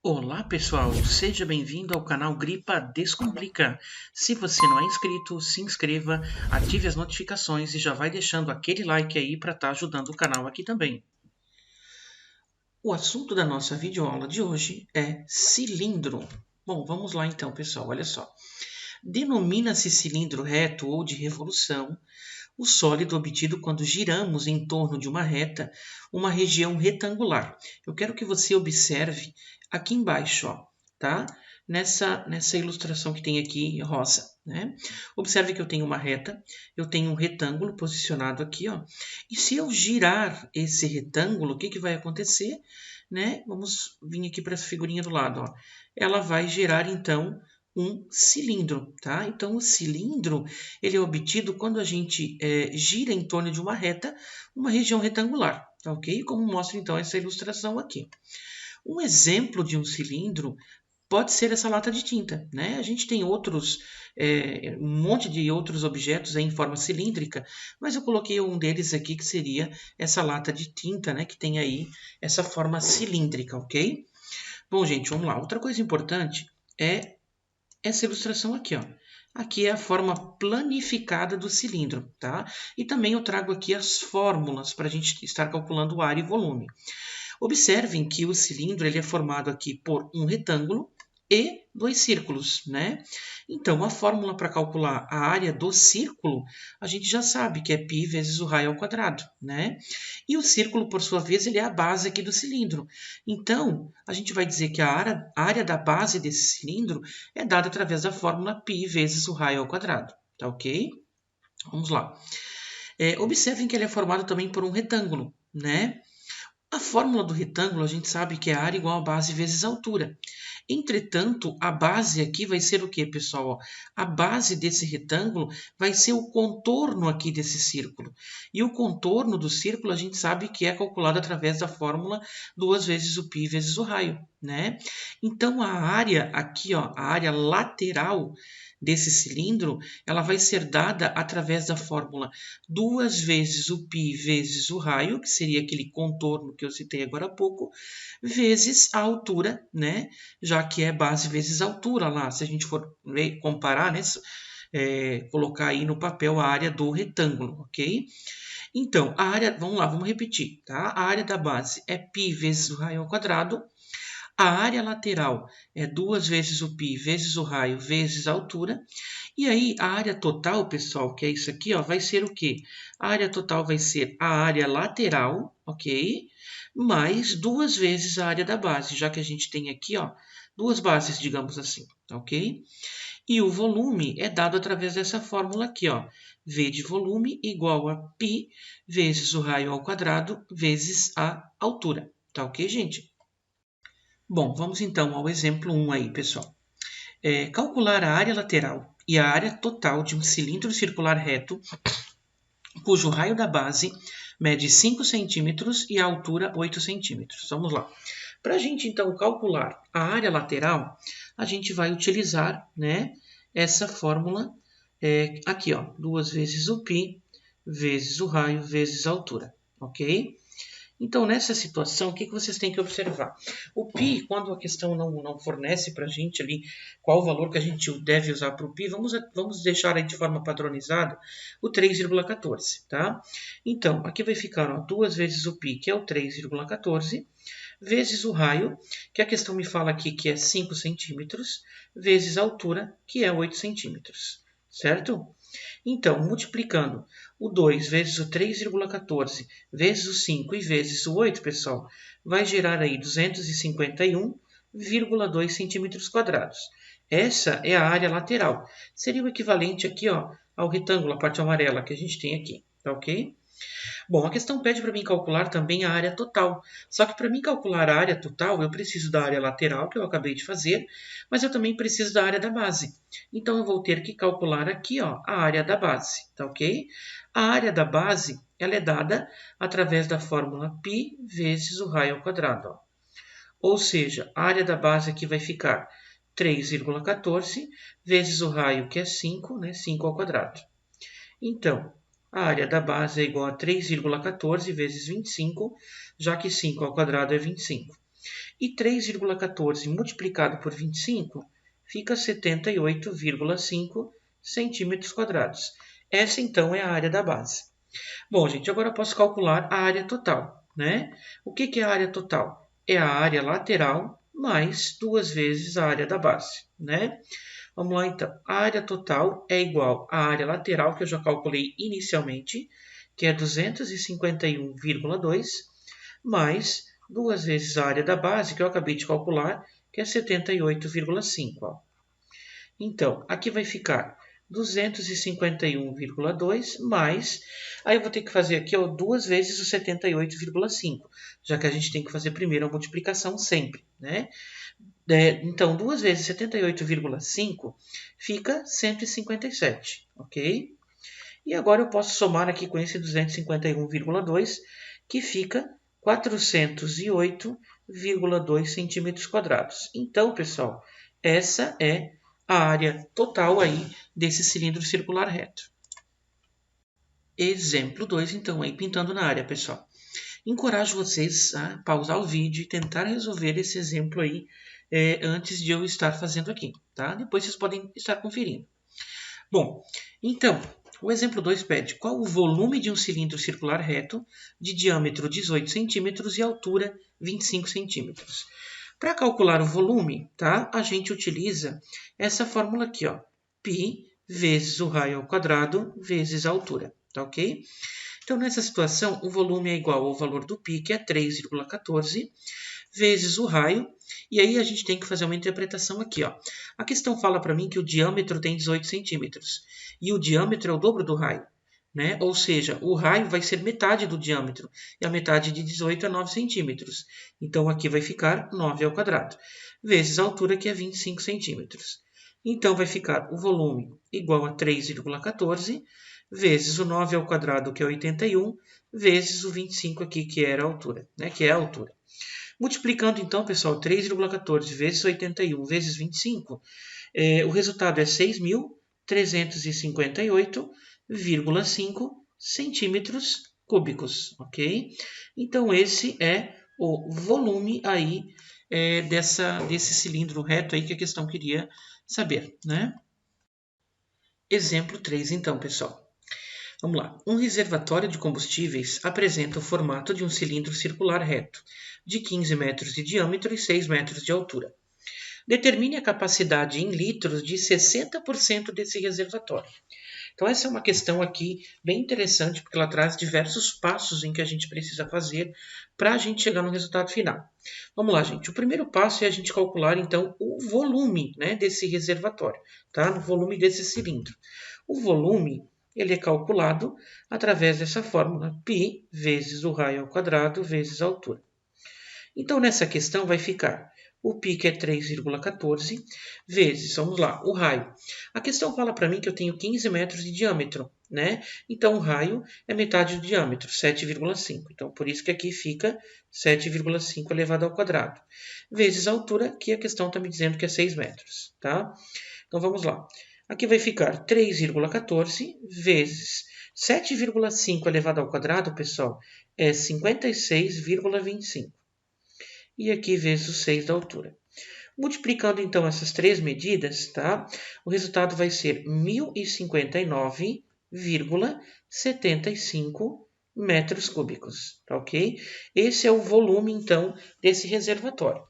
Olá pessoal, seja bem-vindo ao canal Gripa Descomplica. Se você não é inscrito, se inscreva, ative as notificações e já vai deixando aquele like aí para estar ajudando o canal aqui também. O assunto da nossa videoaula de hoje é cilindro. Bom, vamos lá então pessoal, olha só. Denomina-se cilindro reto ou de revolução o sólido obtido quando giramos em torno de uma reta, uma região retangular. Eu quero que você observe aqui embaixo, ó, tá? Nessa ilustração que tem aqui rosa, né? Observe que eu tenho uma reta, eu tenho um retângulo posicionado aqui, ó. E se eu girar esse retângulo, o que vai acontecer? Né? Vamos vir aqui para essa figurinha do lado, ó. Ela vai gerar, então, um cilindro, tá? Então, o cilindro, ele é obtido quando a gente gira em torno de uma reta, uma região retangular, tá ok? Como mostra, então, essa ilustração aqui. Um exemplo de um cilindro pode ser essa lata de tinta, né? A gente tem um monte de outros objetos em forma cilíndrica, mas eu coloquei um deles aqui que seria essa lata de tinta, né? Que tem aí essa forma cilíndrica, ok? Bom, gente, vamos lá. Outra coisa importante é essa ilustração aqui, ó. Aqui é a forma planificada do cilindro, tá? E também eu trago aqui as fórmulas para a gente estar calculando área e volume. Observem que o cilindro ele é formado aqui por um retângulo e dois círculos, né? Então, a fórmula para calcular a área do círculo, a gente já sabe que é π vezes o raio ao quadrado, né? E o círculo, por sua vez, ele é a base aqui do cilindro. Então, a gente vai dizer que a área da base desse cilindro é dada através da fórmula π vezes o raio ao quadrado, tá ok? Vamos lá. Observem que ele é formado também por um retângulo, né? A fórmula do retângulo, a gente sabe que é a área igual a base vezes a altura. Entretanto, a base aqui vai ser o quê, pessoal? A base desse retângulo vai ser o contorno aqui desse círculo. E o contorno do círculo a gente sabe que é calculado através da fórmula 2 vezes o π vezes o raio, né? Então, a área aqui, ó, a área lateral desse cilindro, ela vai ser dada através da fórmula 2 vezes o π vezes o raio, que seria aquele contorno que eu citei agora há pouco, vezes a altura, né? Já que é base vezes altura lá, se a gente for comparar, né? Colocar aí no papel a área do retângulo, ok? Então, a área, vamos lá, vamos repetir, tá? A área da base é π vezes o raio ao quadrado. A área lateral é 2 vezes o π vezes o raio vezes a altura. E aí, a área total, pessoal, que é isso aqui, ó, vai ser o quê? A área total vai ser a área lateral, ok? Mais 2 vezes a área da base, já que a gente tem aqui, ó, duas bases, digamos assim, ok? E o volume é dado através dessa fórmula aqui, ó. V de volume igual a π vezes o raio ao quadrado vezes a altura, tá ok, gente? Bom, vamos então ao exemplo 1 aí, pessoal. Calcular a área lateral e a área total de um cilindro circular reto, cujo raio da base mede 5 centímetros e a altura 8 centímetros. Vamos lá. Para a gente, então, calcular a área lateral, a gente vai utilizar, né, essa fórmula aqui, ó, 2 vezes o π vezes o raio vezes a altura, ok? Então, nessa situação, o que vocês têm que observar? O π, quando a questão não fornece para a gente ali qual o valor que a gente deve usar para o π, vamos deixar aí de forma padronizada o 3,14, tá? Então, aqui vai ficar 2 vezes o π, que é o 3,14, vezes o raio, que a questão me fala aqui que é 5 centímetros, vezes a altura, que é 8 centímetros, certo? Então, multiplicando o 2 vezes o 3,14 vezes o 5 e vezes o 8, pessoal, vai gerar aí 251,2 centímetros quadrados. Essa é a área lateral. Seria o equivalente aqui, ó, ao retângulo, a parte amarela que a gente tem aqui, tá ok? Bom, a questão pede para mim calcular também a área total. Só que para mim calcular a área total, eu preciso da área lateral, que eu acabei de fazer, mas eu também preciso da área da base. Então, eu vou ter que calcular aqui, ó, a área da base, tá ok? A área da base, ela é dada através da fórmula π vezes o raio ao quadrado, ó. Ou seja, a área da base aqui vai ficar 3,14 vezes o raio, que é 5, né? 5 ao quadrado. Então, a área da base é igual a 3,14 vezes 25, já que 5 ao quadrado é 25. E 3,14 multiplicado por 25 fica 78,5 centímetros quadrados. Essa, então, é a área da base. Bom, gente, agora eu posso calcular a área total, né? O que é a área total? É a área lateral mais 2 vezes a área da base, né? Vamos lá, então. A área total é igual à área lateral, que eu já calculei inicialmente, que é 251,2, mais 2 vezes a área da base, que eu acabei de calcular, que é 78,5. Então, aqui vai ficar 251,2 mais... Aí eu vou ter que fazer aqui 2 vezes o 78,5, já que a gente tem que fazer primeiro a multiplicação sempre, né? Então, 2 vezes 78,5 fica 157, ok? E agora eu posso somar aqui com esse 251,2, que fica 408,2 centímetros quadrados. Então, pessoal, essa é a área total aí desse cilindro circular reto. Exemplo 2, então, aí pintando na área, pessoal. Encorajo vocês a pausar o vídeo e tentar resolver esse exemplo aí antes de eu estar fazendo aqui, tá? Depois vocês podem estar conferindo. Bom, então, o exemplo 2 pede qual o volume de um cilindro circular reto de diâmetro 18 centímetros e altura 25 centímetros. Para calcular o volume, tá? A gente utiliza essa fórmula aqui, ó, π vezes o raio ao quadrado vezes a altura, tá ok? Então, nessa situação, o volume é igual ao valor do π, que é 3,14, vezes o raio, e aí a gente tem que fazer uma interpretação aqui, ó. A questão fala para mim que o diâmetro tem 18 centímetros, e o diâmetro é o dobro do raio, né? Ou seja, o raio vai ser metade do diâmetro, e a metade de 18 é 9 centímetros. Então, aqui vai ficar 9 ao quadrado, vezes a altura, que é 25 centímetros. Então, vai ficar o volume igual a 3,14, vezes o 9 ao quadrado, que é 81, vezes o 25 aqui, que era a altura, né? Que é a altura. Multiplicando, então, pessoal, 3,14 vezes 81 vezes 25, o resultado é 6.358,5 centímetros cúbicos, ok? Então, esse é o volume aí desse cilindro reto aí que a questão queria saber, né? Exemplo 3, então, pessoal. Vamos lá. Um reservatório de combustíveis apresenta o formato de um cilindro circular reto, de 15 metros de diâmetro e 6 metros de altura. Determine a capacidade em litros de 60% desse reservatório. Então, essa é uma questão aqui bem interessante, porque ela traz diversos passos em que a gente precisa fazer para a gente chegar no resultado final. Vamos lá, gente. O primeiro passo é a gente calcular, então, o volume, né, desse reservatório, tá? O volume desse cilindro. O volume ele é calculado através dessa fórmula, π vezes o raio ao quadrado vezes a altura. Então, nessa questão vai ficar o π, que é 3,14, vezes, vamos lá, o raio. A questão fala para mim que eu tenho 15 metros de diâmetro, né? Então, o raio é metade do diâmetro, 7,5. Então, por isso que aqui fica 7,5 elevado ao quadrado. Vezes a altura, que a questão está me dizendo que é 6 metros, tá? Então, vamos lá. Aqui vai ficar 3,14 vezes 7,5 elevado ao quadrado, pessoal, é 56,25. E aqui vezes o 6 da altura. Multiplicando, então, essas três medidas, tá? O resultado vai ser 1.059,75 metros cúbicos, tá ok? Esse é o volume, então, desse reservatório.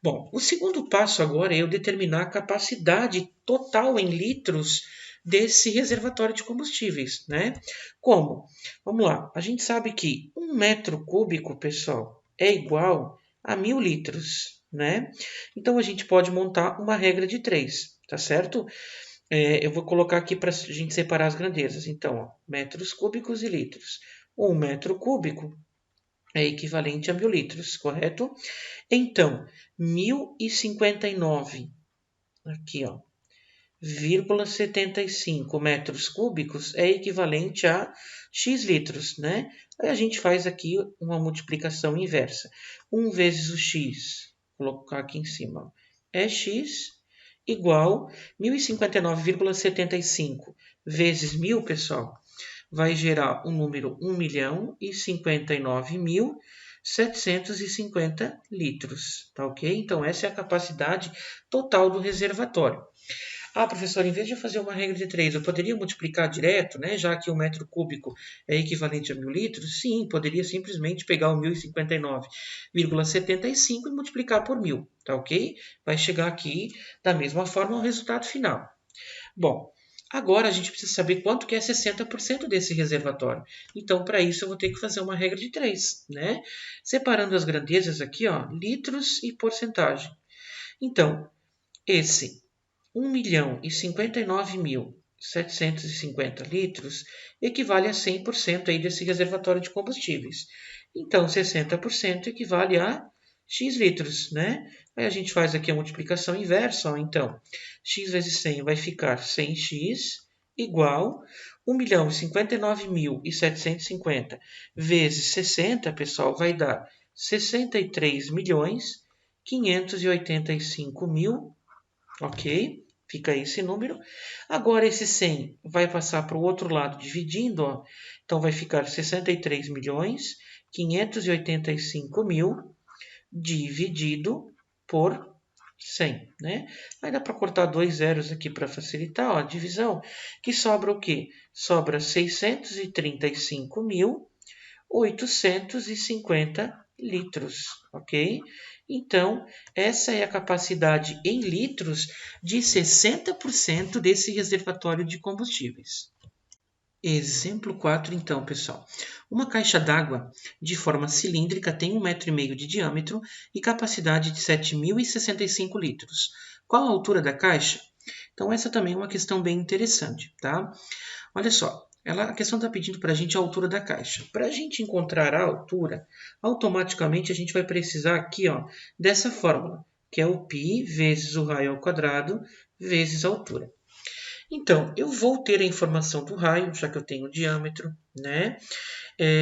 Bom, o segundo passo agora é eu determinar a capacidade total em litros desse reservatório de combustíveis, né? Como? Vamos lá, a gente sabe que 1 metro cúbico, pessoal, é igual a 1.000 litros, né? Então, a gente pode montar uma regra de 3, tá certo? Eu vou colocar aqui para a gente separar as grandezas. Então, ó, metros cúbicos e litros. 1 metro cúbico é equivalente a 1.000 litros, correto? Então, 1.059, aqui, ó, 0,75 metros cúbicos é equivalente a x litros, né? Aí a gente faz aqui uma multiplicação inversa. 1 vezes o x, vou colocar aqui em cima, é x igual 1.059,75 vezes 1.000, pessoal, vai gerar o número 1.059.000 750 litros, tá ok? Então, essa é a capacidade total do reservatório. Ah, professor, em vez de eu fazer uma regra de 3, eu poderia multiplicar direto, né? Já que o metro cúbico é equivalente a 1.000 litros? Sim, poderia simplesmente pegar o 1059,75 e multiplicar por 1.000, tá ok? Vai chegar aqui da mesma forma ao resultado final. Bom, agora a gente precisa saber quanto que é 60% desse reservatório. Então, para isso, eu vou ter que fazer uma regra de 3, né? Separando as grandezas aqui, ó, litros e porcentagem. Então, esse 1.059.750 litros equivale a 100% aí desse reservatório de combustíveis. Então, 60% equivale a X litros, né? Aí a gente faz aqui a multiplicação inversa, ó. Então, X vezes 100 vai ficar 100x igual 1.059.750 vezes 60, pessoal, vai dar 63.585.000, ok? Fica esse número. Agora, esse 100 vai passar para o outro lado dividindo, ó. Então, vai ficar 63.585.000 dividido por 100, né? Aí dá para cortar 2 zeros aqui para facilitar, ó, a divisão. Que sobra o quê? Sobra 635.850 litros, ok? Então, essa é a capacidade em litros de 60% desse reservatório de combustíveis. Exemplo 4, então, pessoal. Uma caixa d'água de forma cilíndrica tem 1,5 m de diâmetro e capacidade de 7.065 litros. Qual a altura da caixa? Então, essa também é uma questão bem interessante, tá? Olha só, a questão está pedindo para a gente a altura da caixa. Para a gente encontrar a altura, automaticamente a gente vai precisar aqui, ó, dessa fórmula, que é o π vezes o raio ao quadrado vezes a altura. Então, eu vou ter a informação do raio, já que eu tenho o diâmetro, né?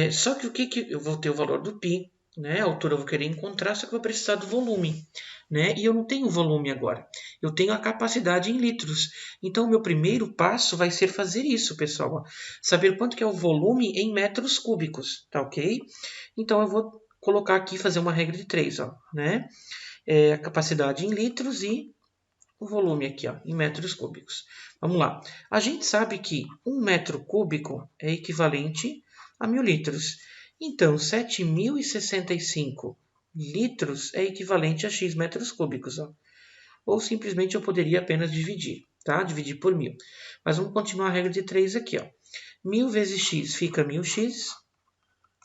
Só que eu vou ter o valor do π, né? A altura eu vou querer encontrar, só que eu vou precisar do volume, né? E eu não tenho volume agora. Eu tenho a capacidade em litros. Então, o meu primeiro passo vai ser fazer isso, pessoal. Ó. Saber quanto que é o volume em metros cúbicos, tá ok? Então, eu vou colocar aqui, fazer uma regra de 3, ó, né? A capacidade em litros e o volume aqui, ó, em metros cúbicos. Vamos lá. A gente sabe que 1 metro cúbico é equivalente a 1.000 litros. Então, 7.065 litros é equivalente a X metros cúbicos. Ó. Ou simplesmente eu poderia apenas dividir, tá? Dividir por 1.000. Mas vamos continuar a regra de 3 aqui. Ó. 1.000 vezes X fica 1.000x,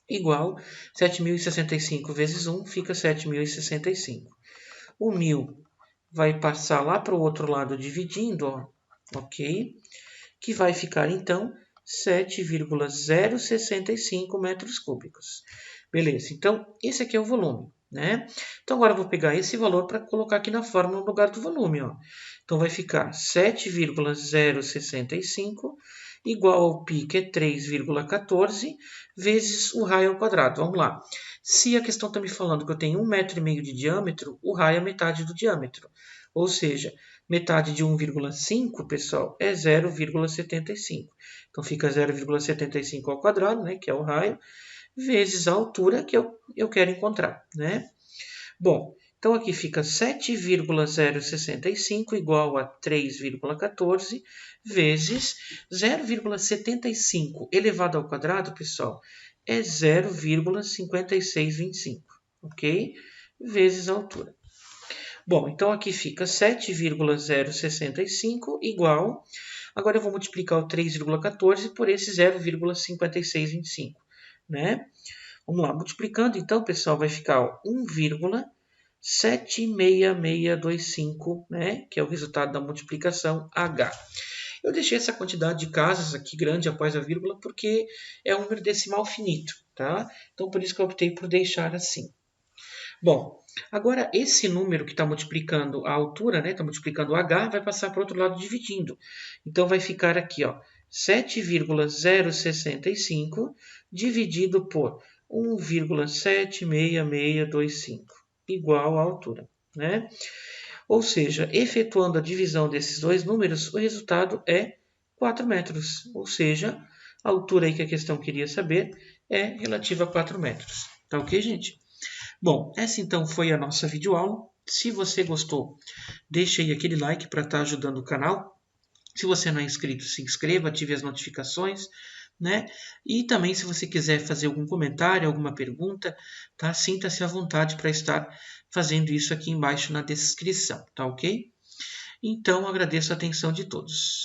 igual 7.065 vezes 1 fica 7.065. O 1.000 vai passar lá para o outro lado dividindo, ó, ok? Que vai ficar, então, 7,065 metros cúbicos. Beleza, então, esse aqui é o volume, né? Então, agora eu vou pegar esse valor para colocar aqui na fórmula no lugar do volume, ó. Então, vai ficar 7,065 igual ao π, que é 3,14, vezes o raio ao quadrado. Vamos lá. Se a questão está me falando que eu tenho 1,5 m de diâmetro, o raio é metade do diâmetro. Ou seja, metade de 1,5, pessoal, é 0,75. Então, fica 0,75 ao quadrado, né, que é o raio, vezes a altura que eu quero encontrar, né? Bom, então aqui fica 7,065 igual a 3,14 vezes 0,75 elevado ao quadrado, pessoal, é 0,5625, ok? Vezes a altura. Bom, então aqui fica 7,065 igual... Agora eu vou multiplicar o 3,14 por esse 0,5625, né? Vamos lá, multiplicando então, pessoal, vai ficar 1,76625, né? Que é o resultado da multiplicação H. Eu deixei essa quantidade de casas aqui grande após a vírgula porque é um número decimal finito, tá? Então, por isso que eu optei por deixar assim. Bom, agora esse número que está multiplicando a altura, né? Está multiplicando o H, vai passar para o outro lado dividindo. Então, vai ficar aqui, ó, 7,065 dividido por 1,76625, igual à altura, né? Ou seja, efetuando a divisão desses dois números, o resultado é 4 metros. Ou seja, a altura aí que a questão queria saber é relativa a 4 metros. Tá ok, gente? Bom, essa então foi a nossa videoaula. Se você gostou, deixe aí aquele like para estar ajudando o canal. Se você não é inscrito, se inscreva, ative as notificações, né? E também, se você quiser fazer algum comentário, alguma pergunta, tá? Sinta-se à vontade para estar fazendo isso aqui embaixo na descrição, tá ok? Então, agradeço a atenção de todos.